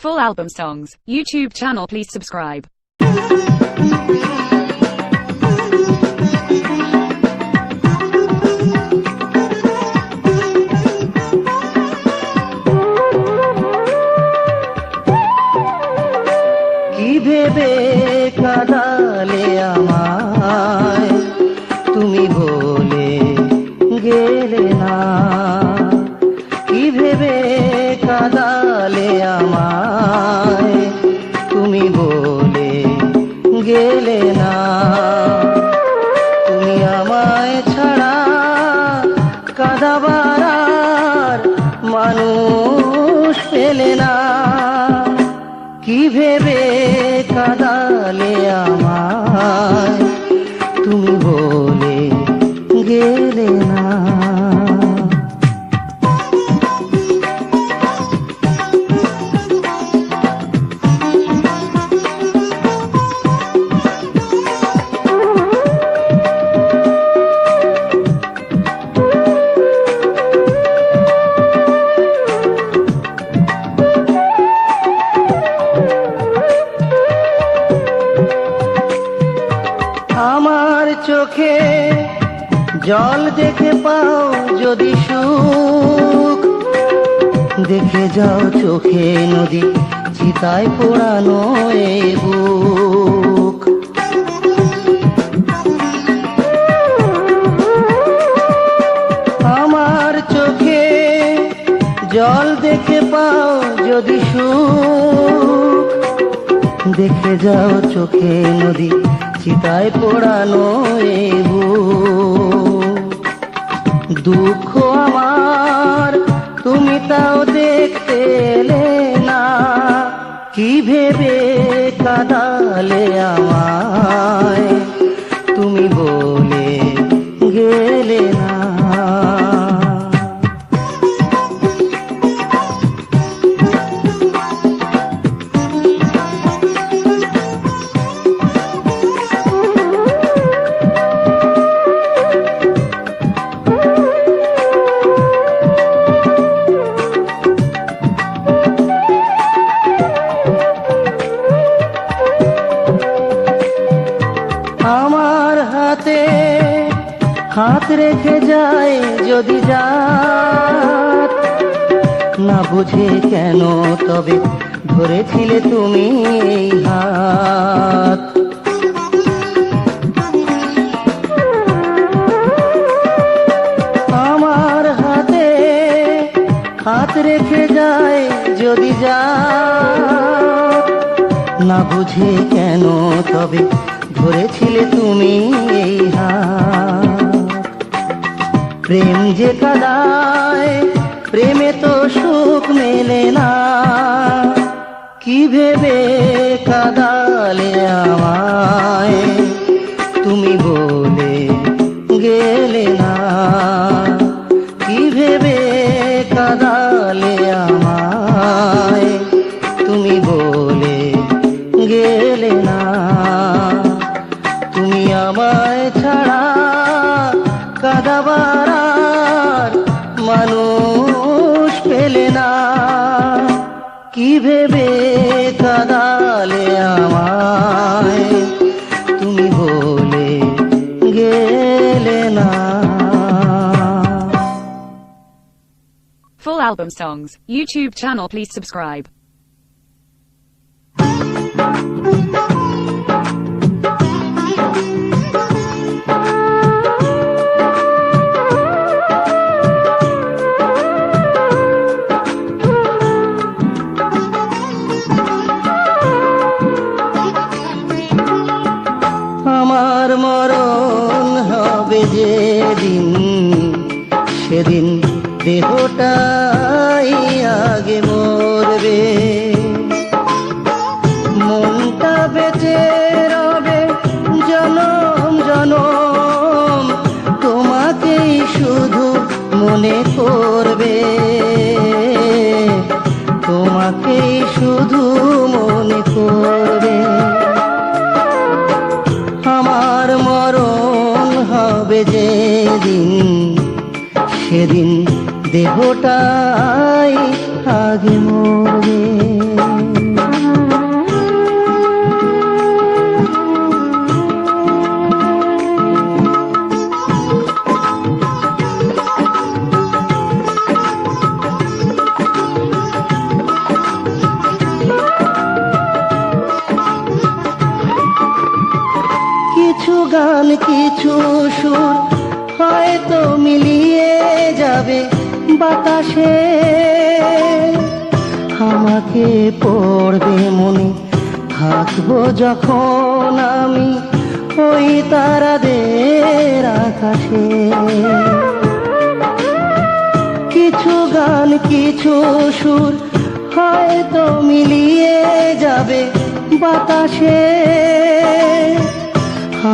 Full album songs, YouTube channel, please subscribe. কি ভেবে কাঁদালে আমায় তুমি বলে গেলে না, কি ভেবে কাঁদালে আমায় তুমি বলে গেলে না, তুমি আমায় ছাড়া কাঁদাবার আর মানুষ পেলে না, কি ভেবে কাঁদালে আমায় তুমি বলে গেলে না। আমার চোখে জল দেখে পাও যদি সুখ, দেখে যাও চোখে নদী চিতায় পোড়ানো এই বুক। আমার চোখে জল দেখে পাও যদি সুখ, দেখে যাও চোখে নদী চিতায় পোড়ানো এই বুক। দুঃখ আমার তুমি তাও দেখতে এলে না, কি ভেবে কাঁদালে আমায় তুমি বলে গেলে না। আমার হাতে হাত রেখে যায় যদি রাত, না বুঝে কেন তবে ধরেছিলে তুমি এই হাত। আমার হাতে হাত রেখে যায় যদি রাত, না বুঝে কেন তবে ধরেছিলে তুমি এই হাত। প্রেম যে কাঁদায় প্রেমে তো সুখ মেলে না, কি ভেবে কাঁদালে আমায় তুমি বলে গেলে না, কি ভেবে কাঁদালে আমায় তুমি বলে গেলে না, তুমি আমায় ছাড়া কাঁদাবার আর মানুষ পেলে না, কি ভেবে কাঁদালে আমায় তুমি বলে গেলে না। Full album songs, YouTube channel, please subscribe. আমার মরণ হবে যেদিন, সেদিন দেহটাই আগে মরবে, মনটা বেঁচে রবে জনম জনম, তোমাকেই শুধু মনে করবে, তোমাকেই শুধু মনে করবে। আমার মরণ হবে যেদিন, সেদিন দেহটাই আগে মরবে। গান কিছু সুর হয়তো মিলিয়ে যাবে বাতাসে, আমাকে পড়বে মনে, থাকবো যখন আমি ওই তারাদের আকাশে। কিছু গান কিছু সুর হয়তো মিলিয়ে যাবে বাতাসে,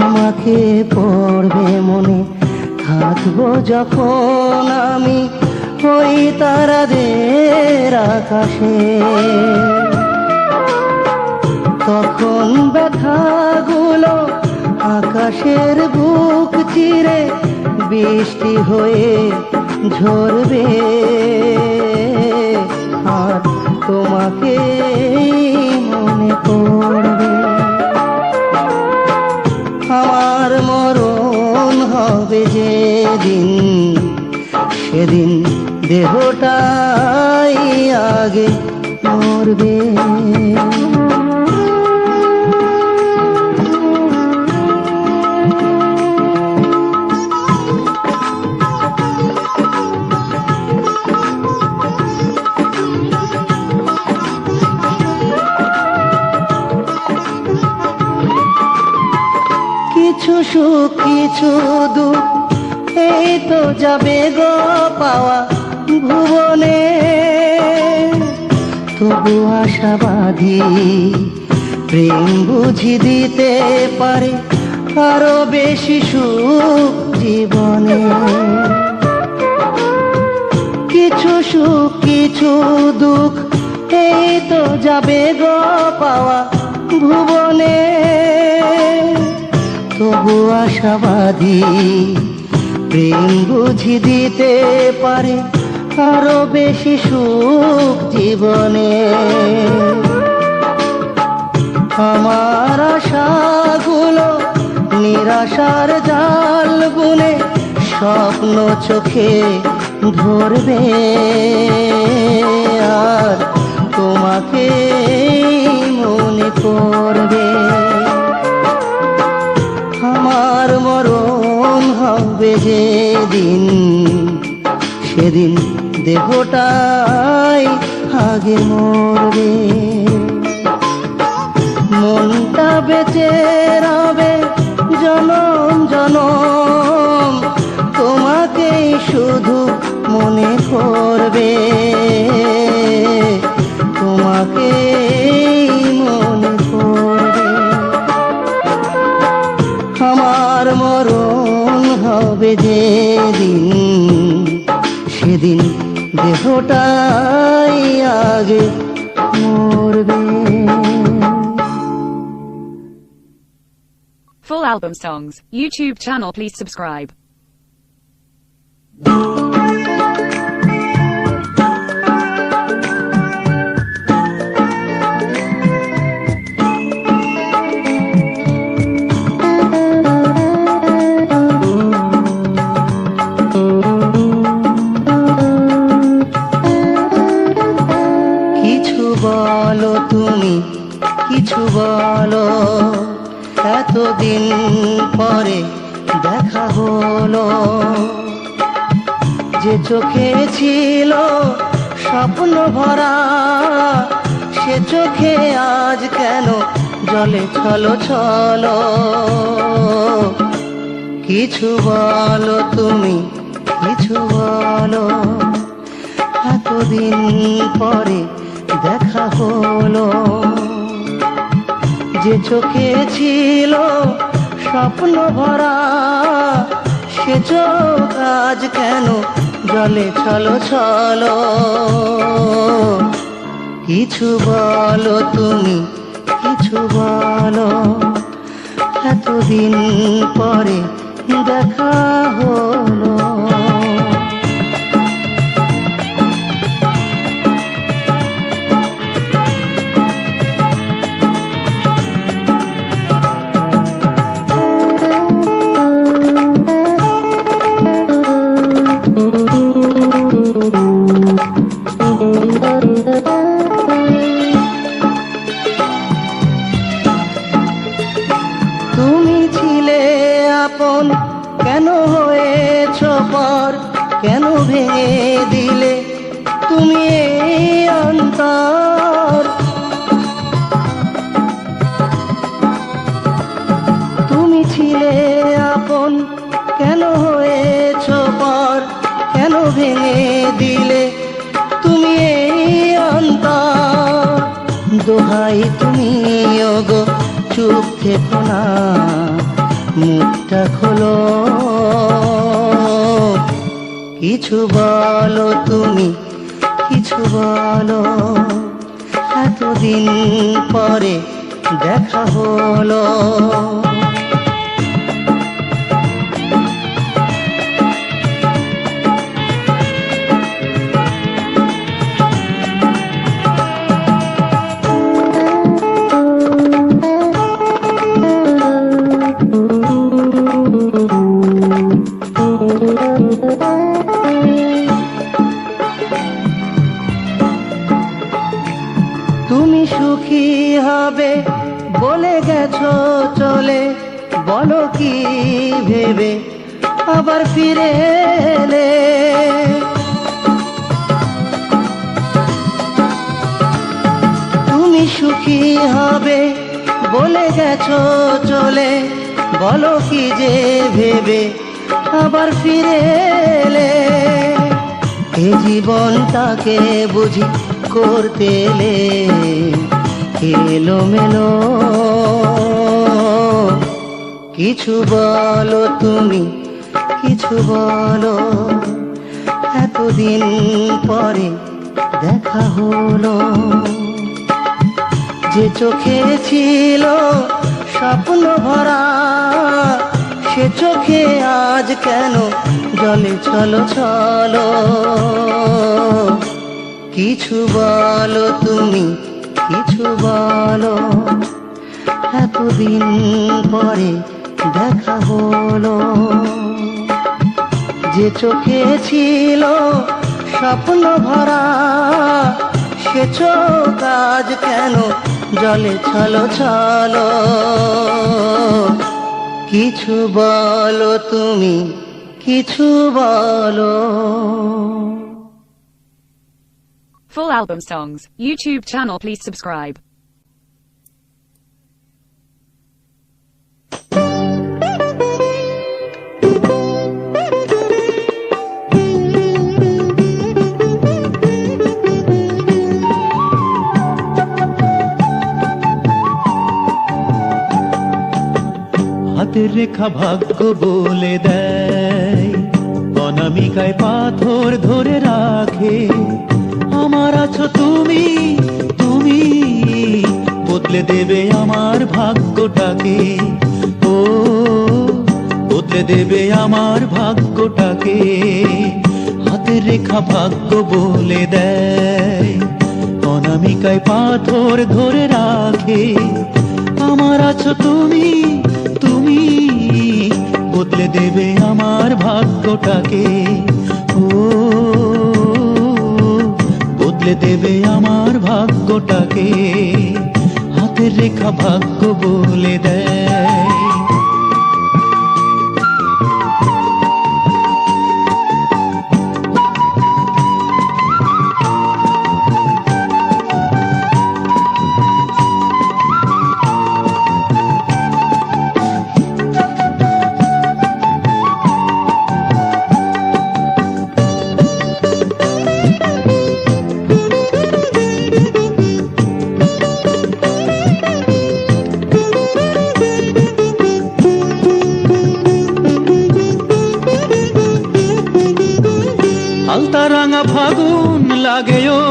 আমাকে পড়বে মনে, থাকবো যখন আমি ওই তারাদের আকাশে। তখন ব্যথাগুলো আকাশের বুক চিরে বৃষ্টি হয়ে ঝরবে, আর তোমাকে মনে পড়বে। আমার মরণ হবে যেদিন, সেদিন দেহটাই আগে মরবে। কিছু সুখ কিছু দুঃখ এই তো যাবে গো পাওয়া ভুবনে, তবু আশাবাদী প্রেম বুঝি দিতে পারে আরো বেশি সুখ জীবনে। কিছু সুখ কিছু দুঃখ এই তো যাবে গো পাওয়া ভুবনে, তবু আশাবাদী প্রেম বুঝি দিতে পারে আরো বেশি সুখ জীবনে। আমার আশাগুলো নিরাশার জাল বুনে স্বপ্ন চোখে ধরবে, আর তোমাকে মনে পড়বে। আমার মরণ হবে যেদিন, সেদিন দেহটাই আগে মরবে। মনটা বেঁচে রবে জনম জনম, তোমাকেই শুধু মনে করবে, তোমাকেই মনে করবে। আমার মরণ হবে যেদিন, সেদিন দেহটাই আগে মরবে। Full album songs, YouTube channel, please subscribe. কিছু বলো তুমি, কিছু বলো, এতদিন পরে দেখা হলো। যে চোখে ছিল স্বপ্ন ভরা, সে চোখে আজ কেন জলে ছলো ছলো। কিছু বলো তুমি, কিছু বলো, এতদিন পরে দেখা হলো। যে চোখে ছিল স্বপ্ন ভরা, সে চোখ আজ কেন জলে ছলো ছলো। কিছু বলো তুমি, কিছু বলো, এতদিন পরে দেখা হলো। তুমি ছিলে এই অন্তর। তুমি ছিলে আপন, কেন হয়েছ পর? কেন ভেঙে দিলে তুমি এই অন্তর? দোহাই তুমি ওগো চুপ থেকো না, মুখটা খোলো, কিছু বলো তুমি, কিছু বলো। এতদিন পরে দেখা হলো। তুমি সুখী হবে বলে গেছো চলে, বলো কি ভেবে আবার ফিরে এলে? তুমি সুখী হবে বলে গেছো চলে, বলো কি যে ভেবে আবার ফিরে এলে? এ জীবনটাকে বুঝি করতে এলে এলোমেলো। কিছু বলো তুমি, কিছু বলো। এতদিন পরে দেখা হলো। যে চোখে ছিল স্বপ্ন ভরা, সে চোখে আজ কেন জলে ছলো ছলো? কিছু বলো তুমি, কিছু বলো। এতদিন পরে দেখা হলো। যে চোখে ছিল স্বপ্ন ভরা, সে চোখ আজ কেন জলে ছলো ছলো? কিছু বলো তুমি, কিছু বলো। Full album songs, YouTube channel, please subscribe. হাতের রেখা ভাগ্য বলে দেয়, অনামিকায় পাথর ধরে রাখে। আমার আছো তুমি, তুমি বদলে দেবে আমার ভাগ্যটাকে। ও বদলে দেবে আমার ভাগ্যটাকে। হাতের রেখা ভাগ্য বলে দেয়, অনামিকায় পাথর ধরে রাখে। আমার আছো তুমি, তুমি বদলে দেবে আমার ভাগ্যটাকে। ও বদলে দেবে আমার ভাগ্যটাকে। হাতের রেখা ভাগ্য বলে দেয়। আলতা রাঙা ফাগুন লাগে ও,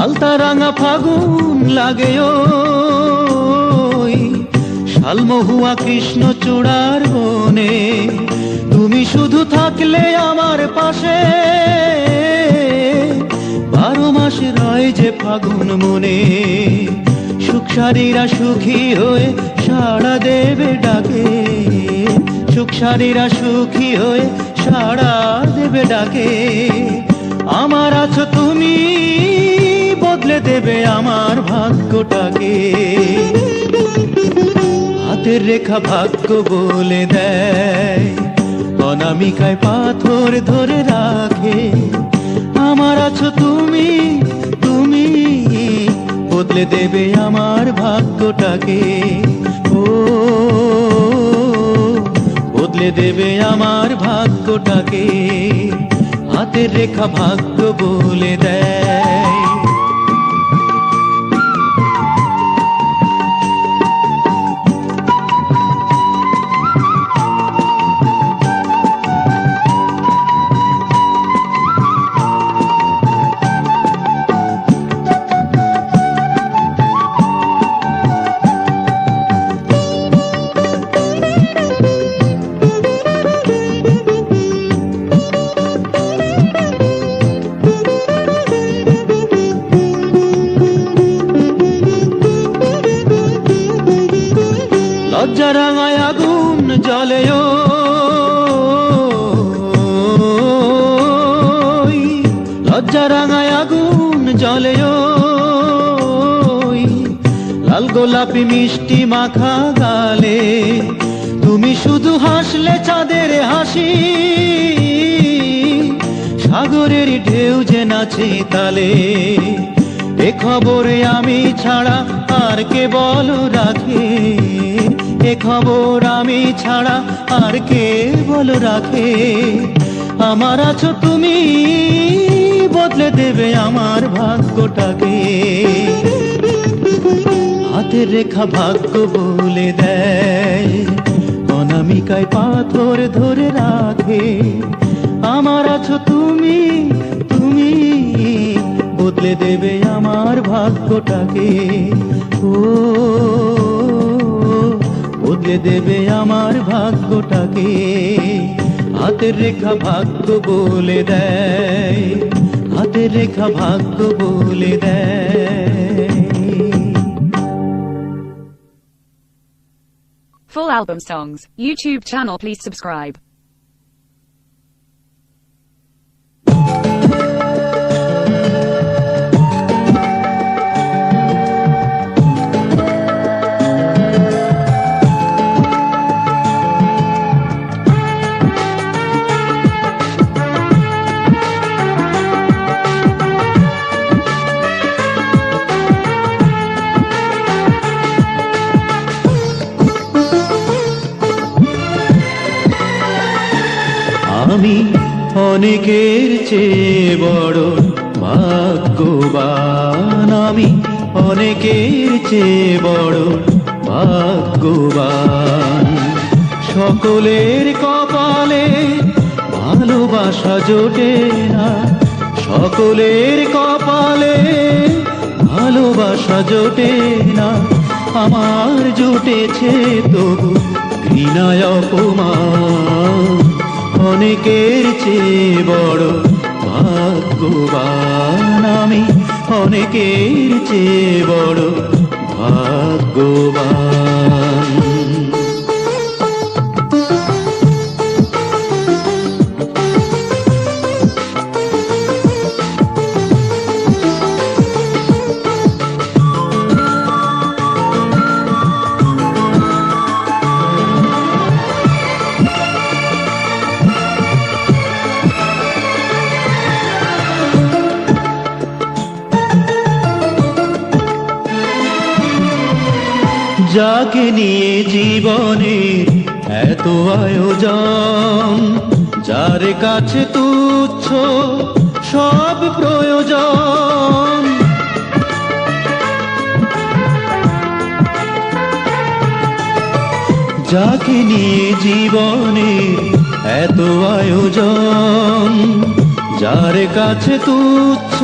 আলতা রাঙা ফাগুন লাগে ও। শালমহুয়া কৃষ্ণচূড়ার বনে তুমি শুধু থাকলে আমার পাশে। 12 মাসে রয় যে ফাগুন মনে, সুখসারীরা সুখী হয়ে সাড়া দেবে ডাকে। সুখসারীরা সুখী হয়ে সাড়া দেবে ডাকে। আমার আছো তুমি, বদলে দেবে আমার ভাগ্যটাকে। হাতের রেখা ভাগ্য বলে দেয়, অনামিকায় পাথর ধরে রাখে। আমার আছো তুমি, তুমি বদলে দেবে আমার ভাগ্যটাকে। ও বদলে দেবে আমার ভাগ্যটাকে, হাতের রেখা ভাগ্য বলে দেয়। লজ্জা রাঙায় আগুন জ্বলে লজ্জা রাঙায় আগুন জ্বলে লাল গোলাপি মিষ্টি মাখা গালে। তুমি শুধু হাসলে চাঁদের হাসি, সাগরের ঢেউ যে নাচে তালে। এ খবরে আমি ছাড়া আর কে বলো রাখে, এ খবর আমি ছাড়া আর কে বলো রাখে। আমার আছো তুমি, বদলে দেবে আমার ভাগ্যটাকে। হাতের রেখা ভাগ্য বলে দেয়, অনামিকায় পাথর ধরে রাখে। আমার আছো তুমি, তুমি বদলে দেবে আমার ভাগ্যটাকে। ও বদলে দেবে আমার ভাগ্যটাকে, হাতের রেখা ভাগ্য বলে দেয়, হাতের রেখা ভাগ্য বলে দেয়। Full album songs, YouTube channel, please subscribe. আমি অনেকের চেয়ে বড় ভাগ্যবান, আমি অনেকের চেয়ে বড় ভাগ্যবান। সকলের কপালে ভালোবাসা জোটে না, সকলের কপালে ভালোবাসা জোটে না। আমার জুটেছে তবু ঘৃণায় অপমান, অনেকের চেয়ে বড় ভাগ্যবান। আমি অনেকের চেয়ে বড় ভাগ্যবান। যাকে নিয়ে জীবনের এত আয়োজন, যার কাছে তুচ্ছ সব প্রয়োজন। যাকে নিয়ে জীবনের এত আয়োজন, যার কাছে তুচ্ছ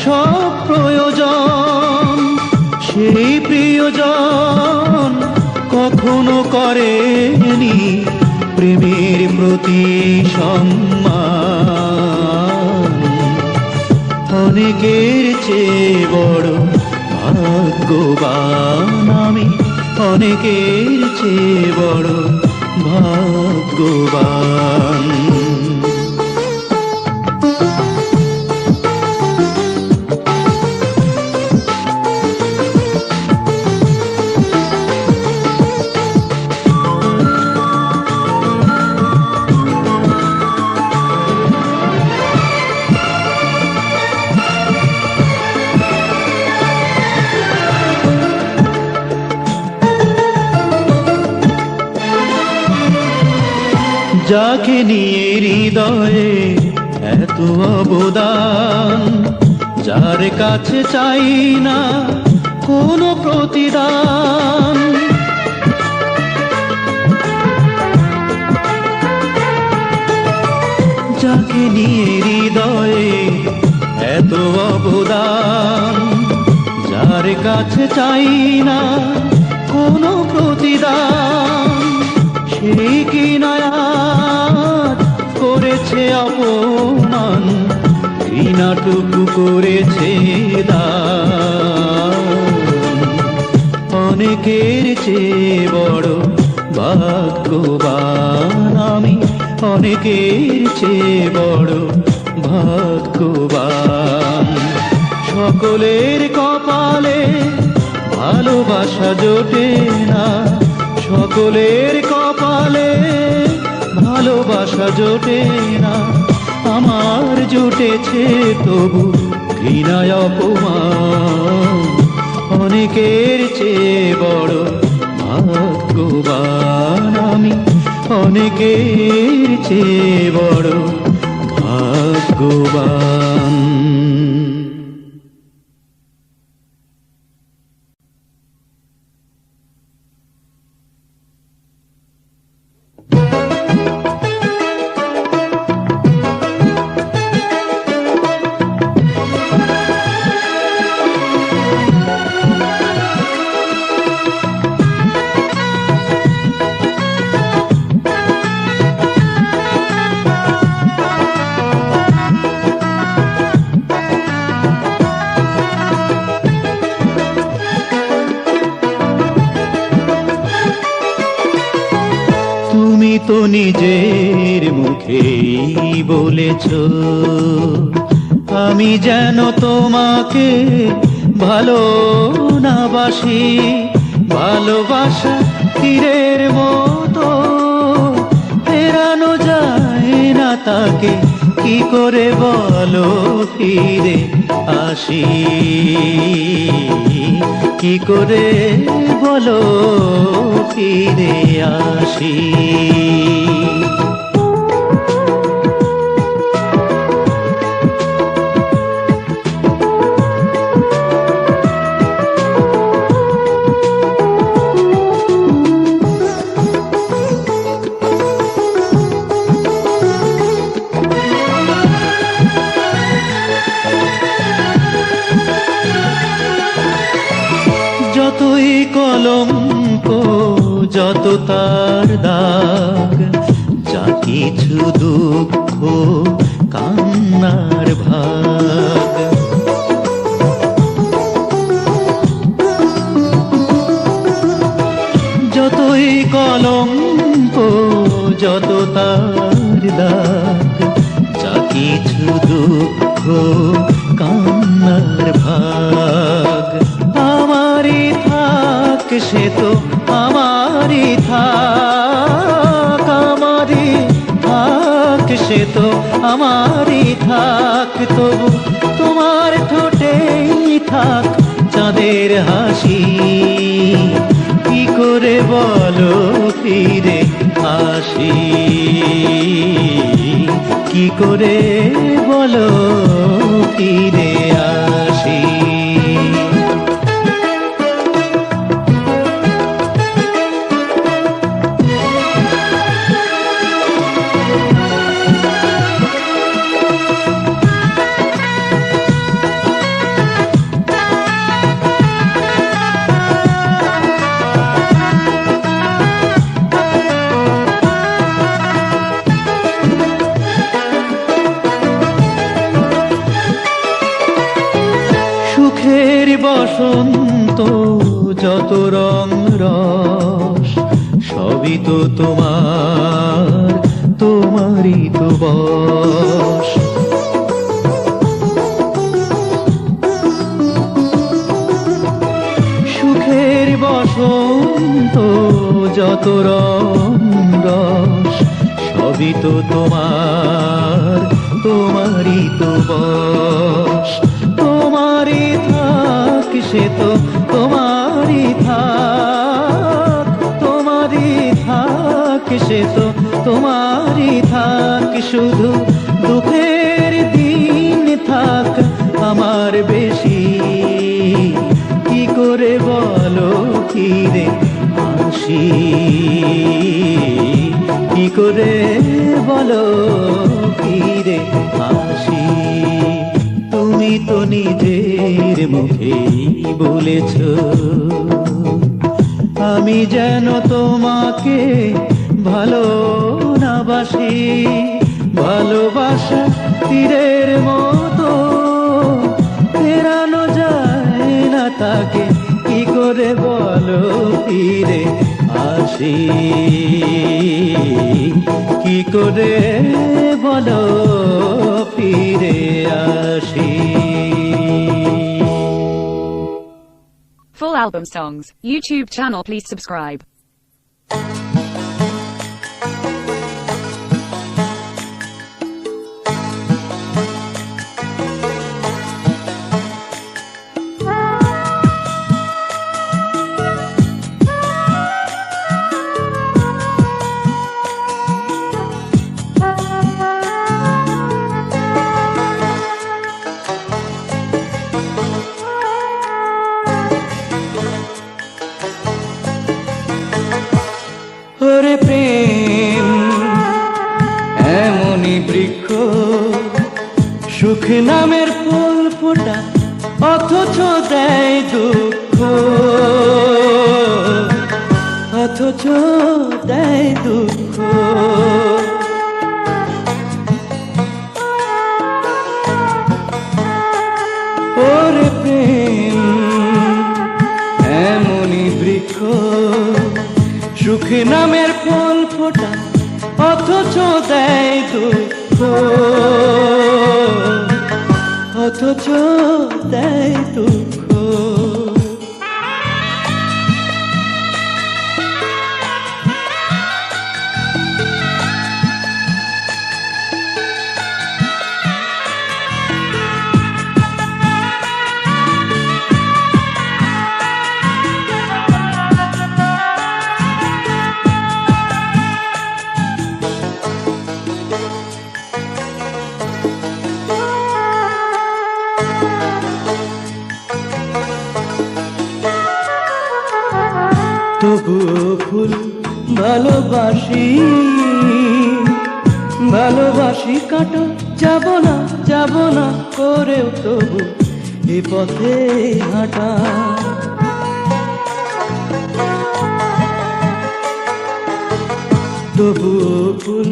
সব প্রয়োজন। সেই প্রিয়জন কখনো করেনি প্রেমের প্রতি সম্মান। অনেকের চেয়ে বড় ভাগ্যবান আমি, অনেকের চেয়ে বড় ভাগ্যবান। যাকে নিয়ে হৃদয়ে এত অবদান, যার কাছে চাই না কোনো প্রতিদান। যাকে নিয়ে হৃদয়ে এত অবদান, যার কাছে চাই না কোনো প্রতিদান, সেই কি নায়াত করেছে অপমান, ঘৃণাটুকু করেছে দান। অনেকের চেয়ে বড় ভাগ্যবান আমি, অনেকের চেয়ে বড় ভাগ্যবান। সকলের কপালে ভালোবাসা জোটে না, সকলের কপালে ভালোবাসা জোটে না, আমার জুটেছে তবু ঘৃণায় অপমান। অনেকের চেয়ে বড় ভাগ্যবান আমি, অনেকের চেয়ে বড় ভাগ্যবান। তুমি তো নিজের মুখেই বলেছ, আমি যেন তোমাকে ভালো না বাসি। ভালোবাসা তীরের মতো ফেরানো যায় না তাকে, কি করে বলো ফিরে আসি, কি করে বলো ফিরে আসি। যতই কলঙ্ক যত তার দাগ, যা কিছু দুঃখ কান্নার ভাগ, যতই কলঙ্ক যত তার দাগ, যা কিছু দুঃখ কান্নার ভাগ। আমারই থাক সে তো আমারই থাক, আমারই থাক সে তো আমারই থাক, তবু তোমার ঠোঁটেই থাক চাঁদের হাসি। কি করে বলো ফিরে আসি, কি করে বলো ফিরে আসি। সুখের বসন্ত যত রং রস, সবই তো তোমার, তোমারই তো বশ। সুখের বসন্ত যত রং রস, সবই তো তোমার, তোমারই তো বশ। তোমারই থাক সে তো তোমারই থাক, তোমারই থাক সে তো তোমারই শুধু দুঃখের দিন থাক আমার বেশি, কি করে বলো ফিরে আসি, কি করে বলো ফিরে আসি। তুমি তো নিজের মুখেই বলেছ আমি যেন তোমাকে ভালো না বাসি, ভালোবাসা তীরের মতো ফেরানো যায় না তাকে, কি করে বলো ফিরে আসি, কি করে বলো ফিরে আসি। Full album songs, YouTube channel, please subscribe. ওরে প্রেম এমনই বৃক্ষ, সুখ নামের ফুল ফোটা অথচ দেয় দুঃখ, অথচ দেয় দুঃখ। ওরে প্রেম এমনই বৃক্ষ, সুখ নামের ফুল ফোটা অথচ দেয় দুঃখ, অথচ দেয় দুঃখ। তবুও ফুল ভালোবাসি, ভালোবাসি কাটা যাব না, যাব না করেও তবু এ পথে হাঁটা। তবুও ফুল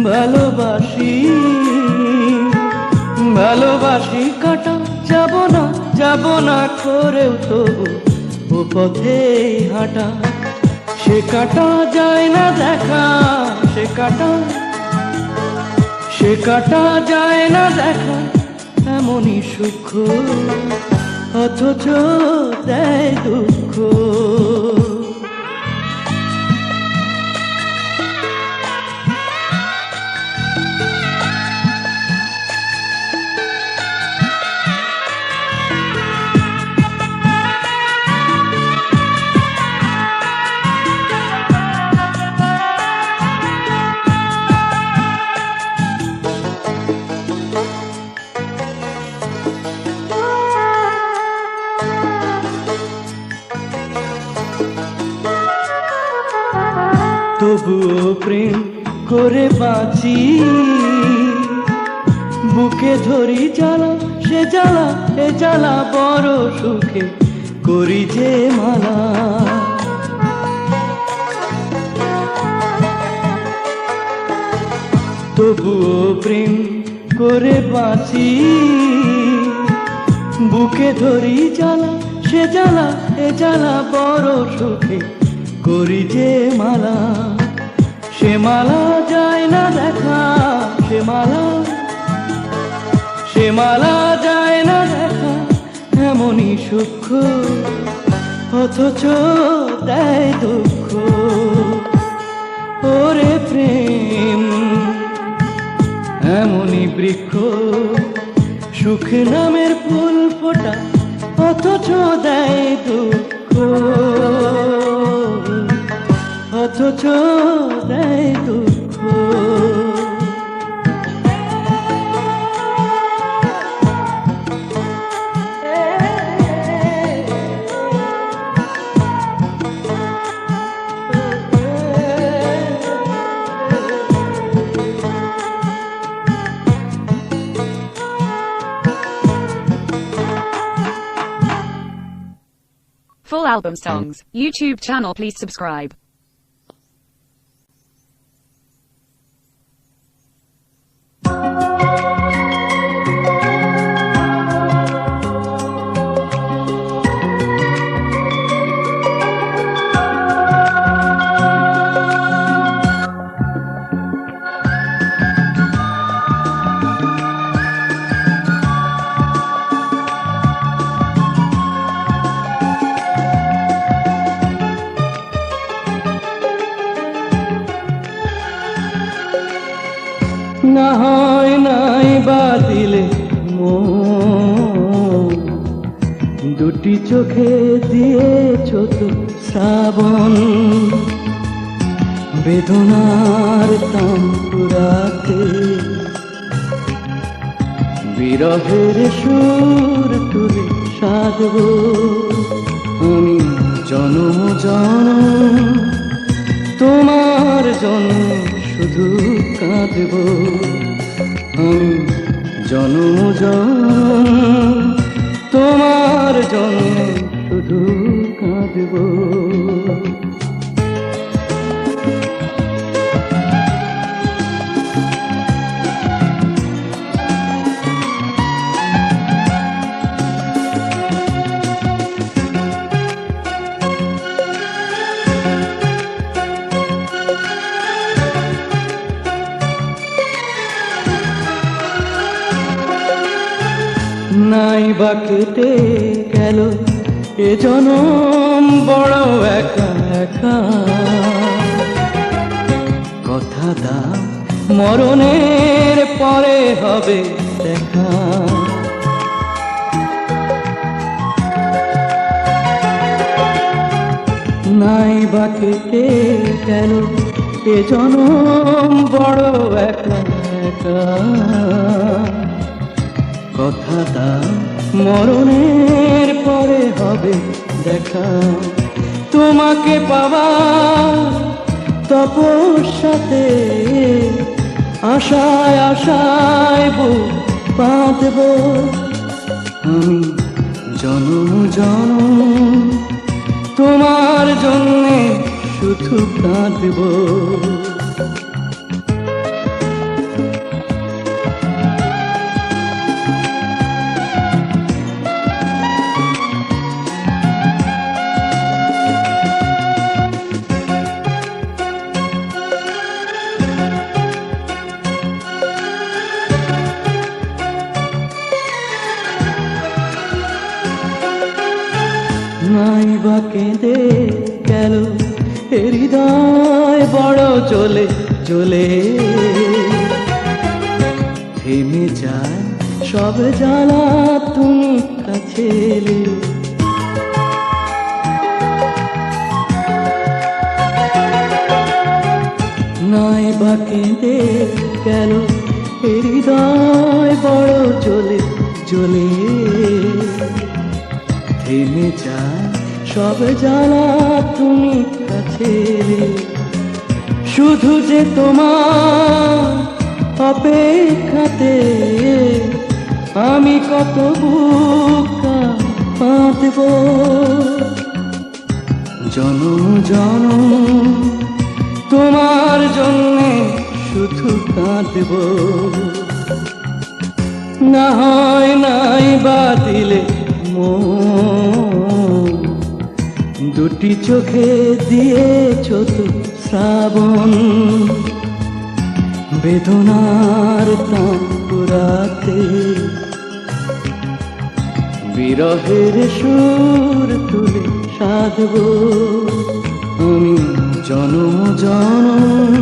ভালোবাসি, ভালোবাসি কাটা যাব না, যাব না করেও তবু ও পথে হাঁটা। সে কাটা যায় না দেখা, সে কাটা, সে কাটা যায় না দেখা এমনই সুখ, অথচ দেয় দুঃখ। তবুও প্রেম করে বাঁচি, বুকে ধরি জ্বালা, সে জ্বালা এ জ্বালা বড় সুখে করি যে মালা। তবুও প্রেম করে বাঁচি, বুকে ধরি জ্বালা, সে জ্বালা এ জ্বালা বড় সুখে করি যে মালা। সে মালা যায় না দেখা, সে মালা, সে মালা যায় না দেখা এমনই সুখ, অথচ দেয় দুঃখ। ওরে প্রেম এমনই বৃক্ষ, সুখ নামের ফুল ফোটা অথচ দেয় দুঃখ, অথচ দেয় দুঃখ। Full album songs. YouTube channel, please subscribe. না হয় নাই বাদিলে মন, দুটি চোখে দিয়েছ তো শ্রাবণ, বেদনার তাম্পুরাতে বিরহের সুর তুলে সাধব আমি জনম জনম, তোমার জন্য শুধু কাঁদব আমি জনম জনম, তোমার জন্য শুধু কাঁদব। নাই বা কেটে গেল এ জনম বড় একা একা, কথা দাও মরণের পরে হবে দেখা, নাই বা কেটে গেল এ জনম বড় একা একা, কথা দাও মরণের পরে হবে দেখা, তোমাকে পাওয়া তপস্যাতে আশায় আশায় বুক বাঁধব আমি জনম জনম, তোমার জন্যে শুধু কাঁদব। নাই বা কেঁদে গেল হৃদয় বড় জ্বলে জ্বলে, থেমে যায় সব জ্বালা তুমি কাছে এলে, নাই বা কেঁদে গেল হৃদয় বড় জ্বলে জ্বলে, থেমে যায় সব জ্বালা তুমি কাছে এলে, শুধু যে তোমার অপেক্ষাতে আমি কত বুকা বাঁধব জনম জনম, তোমার জন্যে শুধু কাঁদব। না হয় নাই বাদিলে মন, দুটি চোখে দিয়েছ তো শ্রাবণ, বেদনার তাম্পুরাতে বিরহের সুর তুলে সাধব আমি জনম জনম,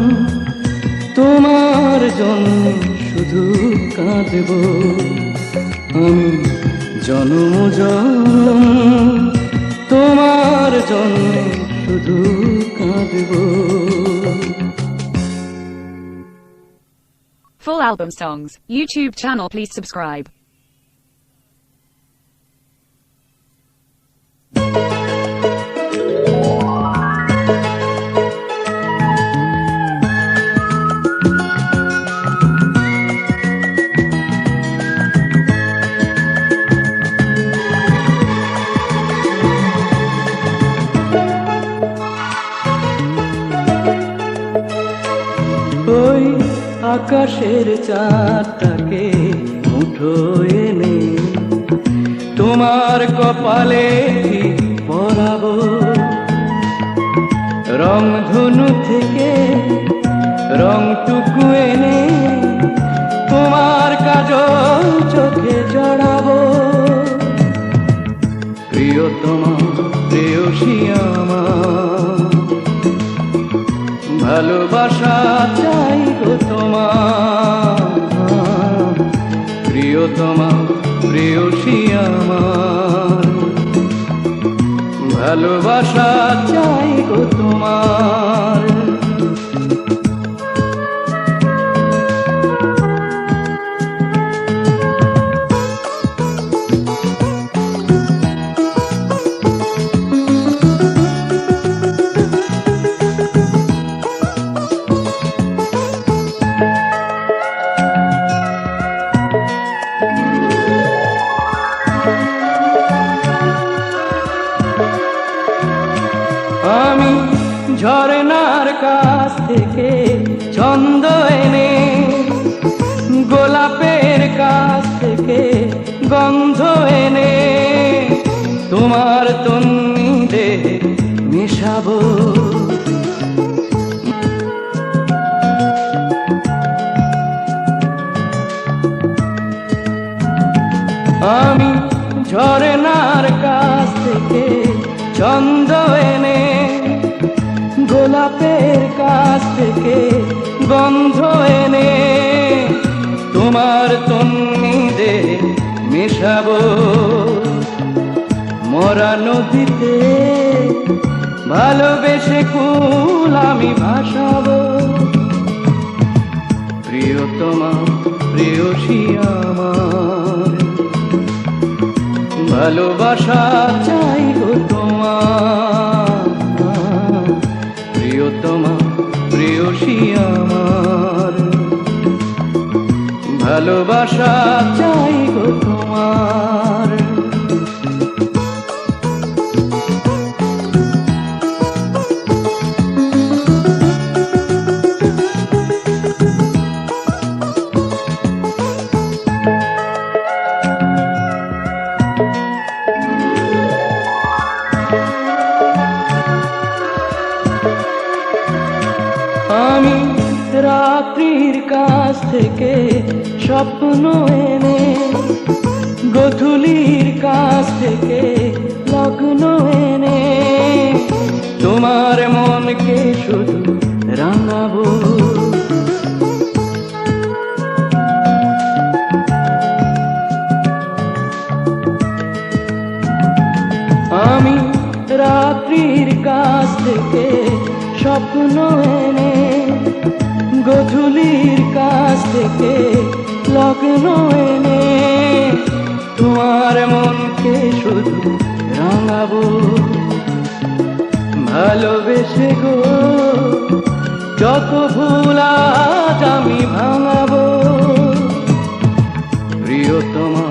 তোমার জন্য শুধু কাঁদব আমি জনম জনম, তোমার জন্য শুধু কাঁদব। Full album songs. YouTube channel, please subscribe. আকাশের চাঁদটাকে মুঠো এনে তোমার কপালে পরাবো, রংধনু থেকে রংটুকু এনে তোমার কাজল চোখে জড়াবো। প্রিয়তমা প্রেয়সী আমার, ভালোবাসা চাই গো তোমার। প্রিয়তমা প্রেয়সী আমার, ভালোবাসা চাই গো তোমার। আমি ঝরনার কাছ থেকে ছন্দ এনে, গোলাপের কাছ থেকে গন্ধ এনে তোমার তন্নিতে মেশাবো। আমি ঝরনার কাছ থেকে ছন্দ এনে, গোলাপের কাছ থেকে গন্ধ এনে তোমার তন্নিতে মেশাবো। মরা নদীতে ভালোবেসে কুল আমি ভাসাবো। প্রিয়তমা প্রেয়সী আমার, ভালোবাসা চাই গো তোমার। প্রিয়তমা প্রেয়সী আমার, ভালোবাসা চাই গো তোমার। আমি রাত্রির কাছ থেকে স্বপ্ন এনে, গোধূলির কাছ থেকে লগ্ন এনে তোমার মনকে শুধু রাঙাবো। আমি রাত্রির কাছ থেকে স্বপ্ন এনে, গোধূলির কাছ থেকে লগ্ন এনে তোমার মনকে শুধু রাঙাবো। ভালোবেসে গো যত ভুল আজ আমি ভাঙাবো। প্রিয়তমা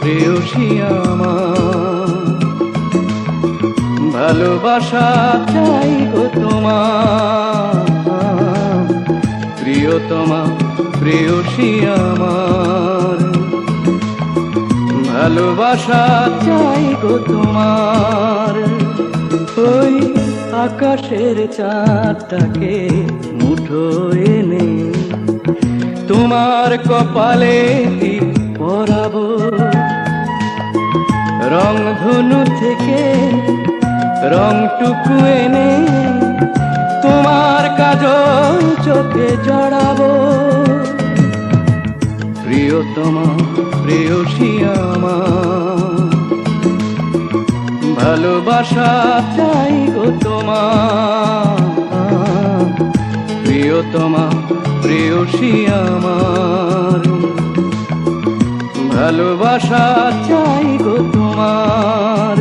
প্রেয়সী আমার, ভালোবাসা চাই গো তোমার। প্রিয়তমা প্রেয়সী আমার, ভালোবাসা চাই গো তোমার। ওই আকাশের চাঁদটাকে মুঠো এনে তোমার কপালে পরাবো, রংধনু থেকে রংটুকু এনে তোমার কাজল চোখে জড়াবো। প্রিয়তমা প্রেয়সী আমার, ভালোবাসা চাই গো তোমার। প্রিয়তমা প্রেয়সী আমার, ভালোবাসা চাই গো তোমার।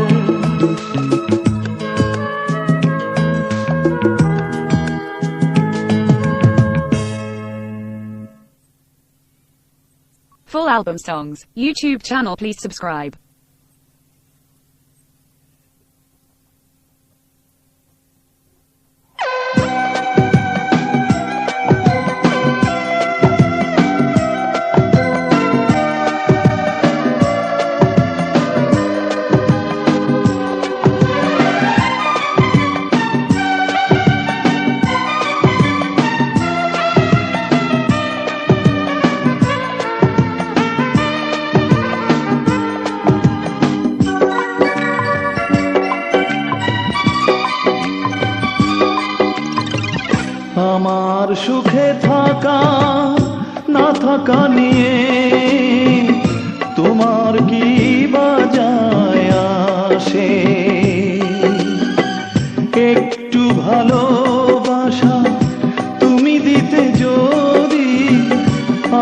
Full album songs, YouTube channel, please subscribe. থাকা না থাকা নিয়ে তোমার কি বাজায় আসে? একটু ভালোবাসা তুমি দিতে যদি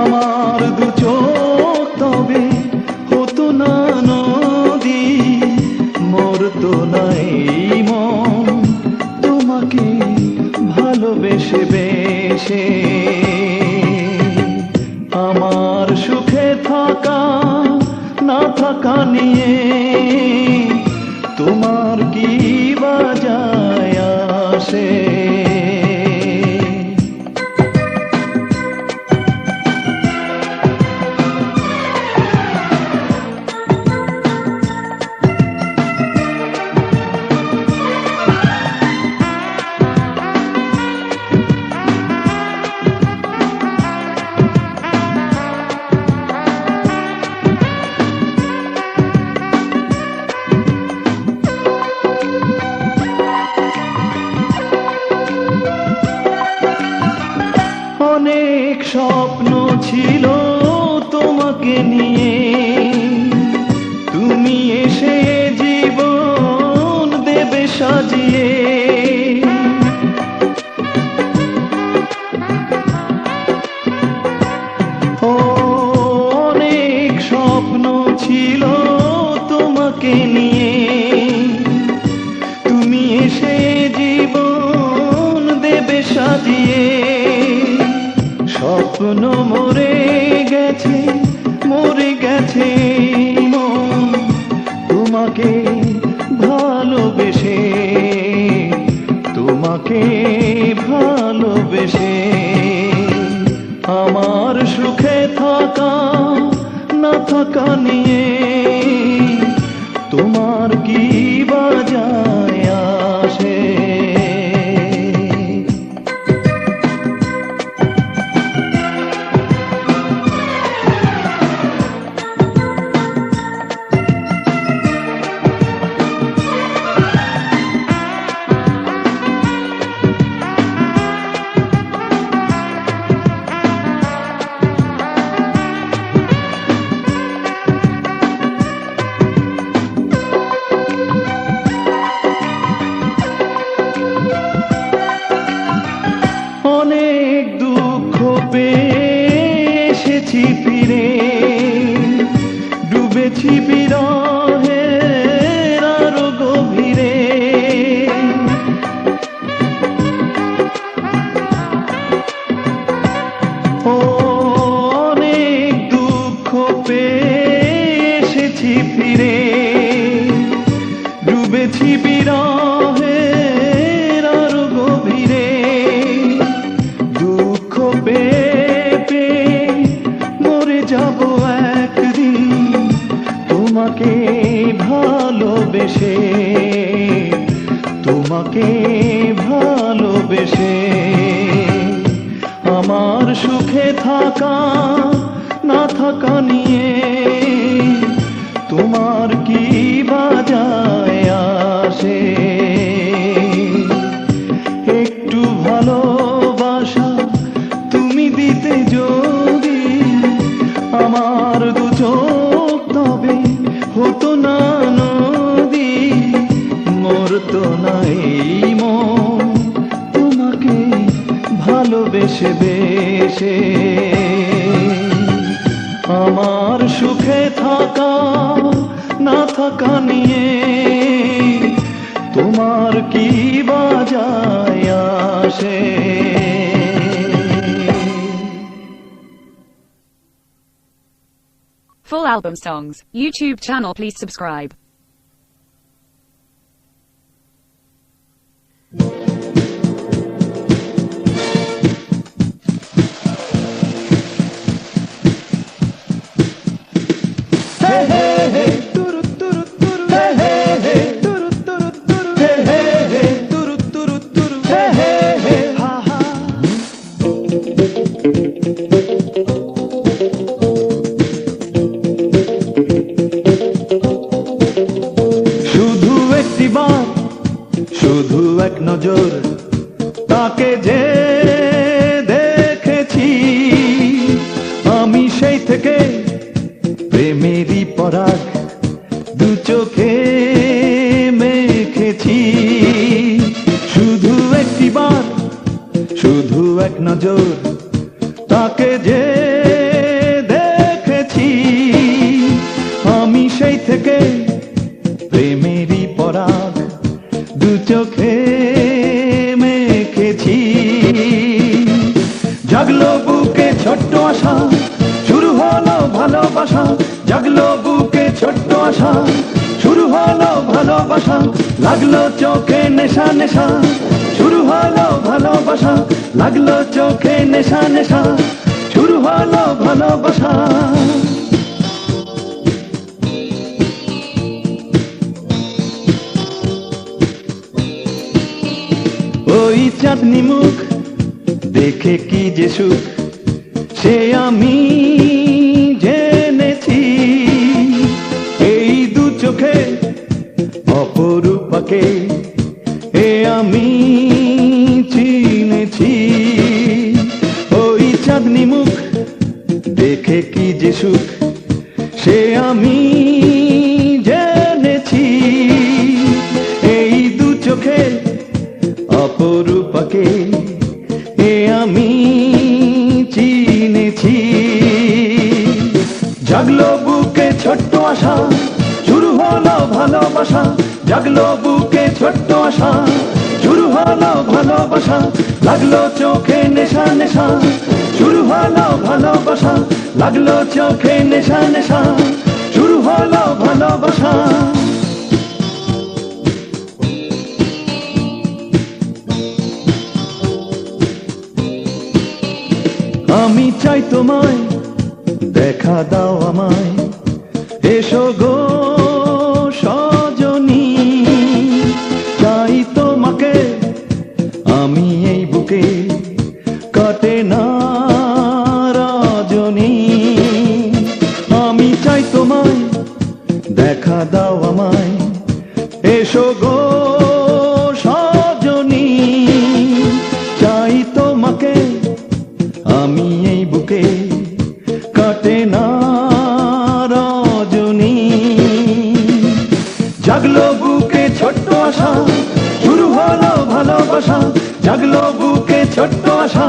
আমার দু চোখ, তবে হতো না নদী, মরতো না এই মন তোমাকে ভালোবেসে বেসে। আমার সুখে থাকা না থাকা নিয়ে তোমার কি বাজায় আসে? অনেক স্বপ্ন ছিল তোমাকে নিয়ে, তুমি এসে জীবন দেবে সাজিয়ে। ও অনেক স্বপ্ন ছিল তোমাকে নিয়ে, তুমি এসে জীবন দেবে সাজিয়ে। স্বপ্ন মরে গেছে মন তোমাকে ভালোবেসে, তোমাকে ভালোবেসে। আমার সুখে থাকা না থাকা নিয়ে তোমার কি বাজায় আসে? অনেক দুঃখ পেয়ে এসেছি ফিরে, ডুবেছি বিরহের আরো গভীরে। ও অনেক দুঃখ পেয়ে এসেছি ফিরে, ডুবেছি বিরহের আরো গভীরে। দুঃখ পেয়ে মরে যাব একদিন তোমাকে ভালোবেসে, তোমাকে ভালোবেসে। আমার সুখে থাকা না থাকা নিয়ে তোমার কি বাজায় আসে? একটু ভালোবাসা তুমি দিতে যদি আমার দু চোখ, তবে হতো না নদী, মরতো না এই মন তোমাকে ভালোবেসে বেসে। আমার সুখে থাকা না থাকা নিয়ে তোমার কি বাজায় আসে? Full album songs, YouTube channel, please subscribe. Hey, hey, hey, turu, turu, turu. Hey, hey, hey, turu, turu, turu. Hey, hey, hey, turu, turu, turu. Hey, hey, hey, ha, ha. নজর তাকে যে দেখেছি, আমি সেই থেকে প্রেমেরই পরাগ দু চোখে মেখেছি। জাগলো বুকে ছোট্ট আশা, শুরু হলো ভালোবাসা। জাগলো বুকে ছোট্ট আশা, শুরু হলো ভালোবাসা। লাগলো চোখে নেশা নেশা, শুরু হলো ভালোবাসা। লাগলো চোখে নেশা নেশা, শুরু হলো ভালোবাসা। ওই চাঁদনি মুখ দেখে কি যে সুখ, সে আমি জেনেছি। এই দু চোখে অপরূপাকে এ আমি চিনেছি। ওই চাঁদনি মুখ দেখে কি যে সুখ, সে আমি জেনেছি। এই দু চোখে অপরূপাকে এ আমি চিনেছি। জাগলো বুকে ছোট্ট আশা, শুরু হলো ভালোবাসা। জাগলো বুকে ছোট্ট আশা, শুরু হলো ভালোবাসা। লাগলো চোখে নেশা নেশা, শুরু হলো ভালোবাসা। লাগলো চোখে নেশা নেশা, শুরু হলো ভালোবাসা। আমি চাই তোমায়, দেখা দাও আমায়, এসো গো সজনী। চাই তোমাকে আমি এই বুকে, কাটে না রজনী। আমি চাই তোমায়, দেখা দাও আমায়, এসো গো সজনী। চাই তোমাকে আমি এই বুকে, কাটে না রজনী। জাগলো বুকে ছোট্ট আশা, শুরু হলো ভালোবাসা। জাগলো বুকে ছোট্ট আশা,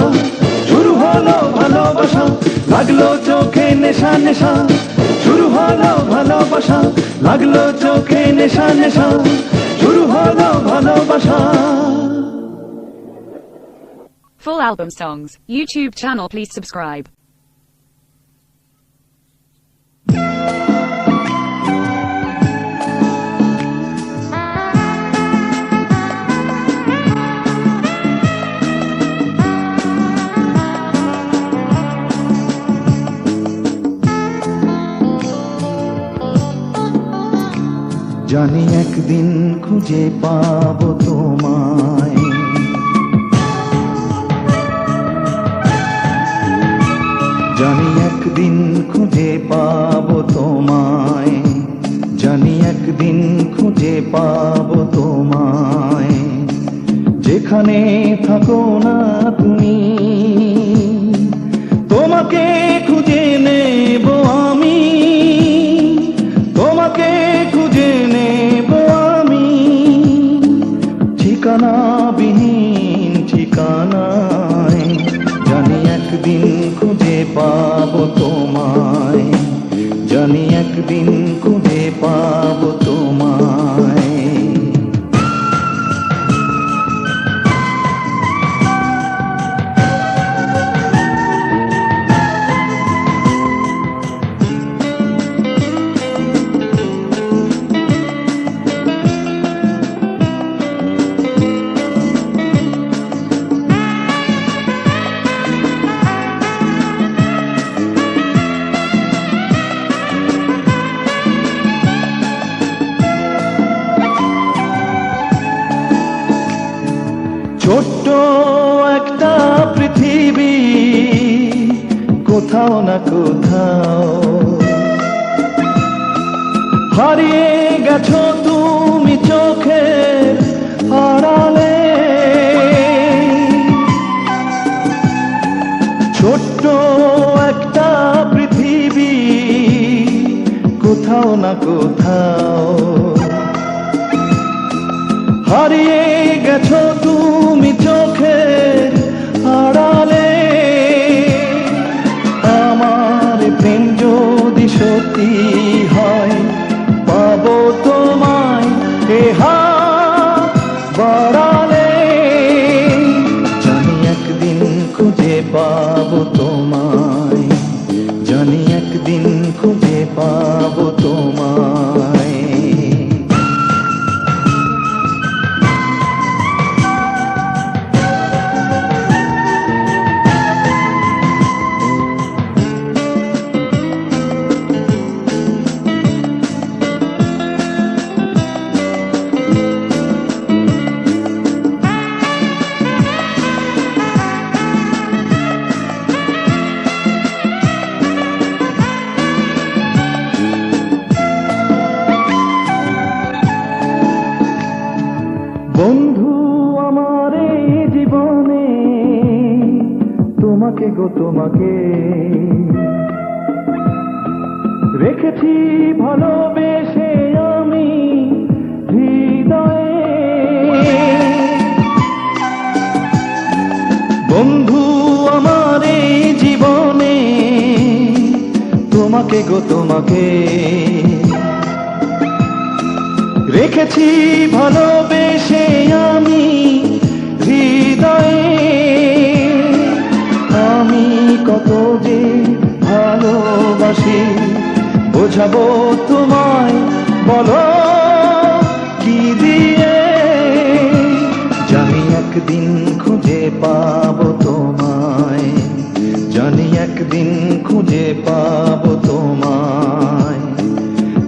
শুরু হলো ভালোবাসা। লাগলো চোখে নেশা নেশা, শুরু হলো ভালোবাসা। লাগলো চোখে নেশা নেশা, শুরু হলো ভালোবাসা। Full album songs, YouTube channel, please subscribe. জানি একদিন খুঁজে পাবো তোমায়, জানি একদিন খুঁজে পাবো তোমায়। জানি একদিন খুঁজে পাবো তোমায়। যেখানে থাকো না তুমি, তোমাকে খুঁজে নেব আমি। তোমাকে খুঁজে নেব আমি, ঠিকানা বিহীন ঠিকানায়। জানি একদিন খুঁজে পাবো তোমায়। জানি একদিন খুঁজে পাবো তোমায়। ছোট্ট একটা পৃথিবী, কোথাও না কোথাও হারিয়ে গেছো তুমি চোখের আড়ালে। ছোট্ট একটা পৃথিবী, কোথাও না কোথাও হারিয়ে গেছো তুমি চোখের আড়ালে। সত্যি হয় পাবো তোমায় এ হাত বাড়ালে, জানি একদিন খুঁজে পাবো তোমায়, জানি একদিন খুঁজে পাবো তোমায়। বন্ধু আমার এই জীবনে তোমাকে গো তোমাকে রেখেছি ভালোবেসে আমি হৃদয়ে। বন্ধু আমার এই জীবনে তোমাকে গো তোমাকে রেখেছি ভালোবেসে আমি হৃদয়ে। আমি কত যে ভালোবাসি বোঝাবো তোমায়, বলো কি দিয়ে। জানি একদিন খুঁজে পাবো তোমায়, জানি একদিন খুঁজে পাবো তোমায়।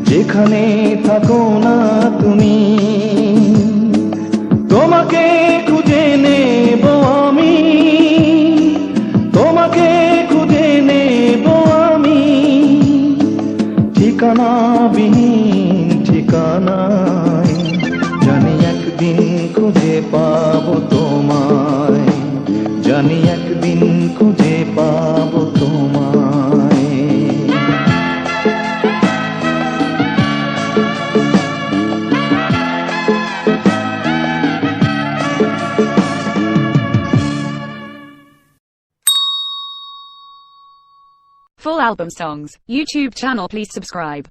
যেখানে থাকো না তুমি তোমাকে খুঁজে নেব আমি, তোমাকে খুঁজে নেব আমি। ঠিকানাবিহীন ঠিকানায় জানি একদিন খুঁজে পাবো তোমায়, জানি একদিন খুঁজে পাবো তোমায়। Full album songs, YouTube channel please subscribe.